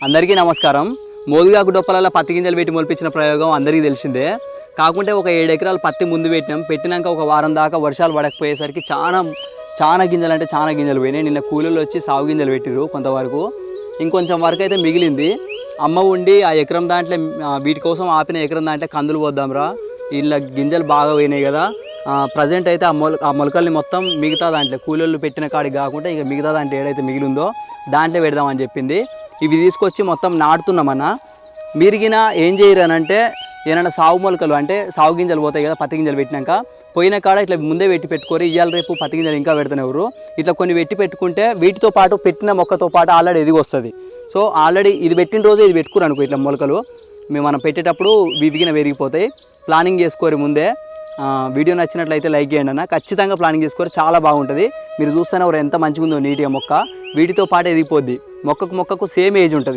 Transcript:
అందరికీ నమస్కారం. మోదుగాకు డొప్పలలో పత్తి గింజలు పెట్టి మొలిపించిన ప్రయోగం అందరికీ తెలిసిందే. కాకుంటే ఒక 7 ఎకరాలు పత్తి ముందు పెట్టినాక ఒక వారం దాకా వర్షాలు పడకపోయేసరికి చాలా గింజలు అంటే చాలా గింజలు పోయినాయి. నిన్న కూలీలు వచ్చి సాగు గింజలు పెట్టిరు కొంతవరకు, ఇంకొంచెం వరకు అయితే మిగిలింది. అమ్మ ఉండి ఆ ఎకరం దాంట్లో వీటి కోసం ఆపిన ఎకరం దాంట్లో కందులు పోద్దాంరా, వీళ్ళ గింజలు బాగా పోయినాయి కదా, ప్రజెంట్ అయితే ఆ మొలకల్ని మొత్తం మిగతా దాంట్లో కూలీలు పెట్టిన కాడికి కాకుండా ఇక మిగతా దాంట్లో ఏదైతే మిగిలిందో దాంట్లో పెడదామని చెప్పింది. ఇవి తీసుకొచ్చి మొత్తం నాటుతున్నామన్నా. మీరిగిన ఏం చేయరు అని అంటే, ఏమైనా సాగు మొలకలు అంటే సాగు గింజలు పోతాయి కదా పత్తి గింజలు పెట్టినాక, పోయిన కాడ ఇట్లా ముందే పెట్టుకోరు. ఇవాళ రేపు పత్తి గింజలు ఇంకా పెడుతున్నారు. ఇట్లా కొన్ని పెట్టుకుంటే వీటితో పాటు పెట్టిన మొక్కతో పాటు ఆల్రెడీ ఎదిగి వస్తుంది. సో ఆల్రెడీ ఇది పెట్టిన రోజు ఇది పెట్టుకోరు అనుకో, ఇట్లా మొలకలు మనం పెట్టేటప్పుడు వివిగిన పెరిగిపోతాయి. ప్లానింగ్ చేసుకోరు ముందే. వీడియో నచ్చినట్లయితే లైక్ చేయండి అన్న. ఖచ్చితంగా ప్లానింగ్ చేసుకోరు, చాలా బాగుంటుంది. మీరు చూస్తేనే ఎంత మంచిగా ఉందో నీట్గా మొక్క. వీటితో పాటు ఎదిగిపోద్ది. మొక్కకు సేమ్ ఏజ్ ఉంటుంది.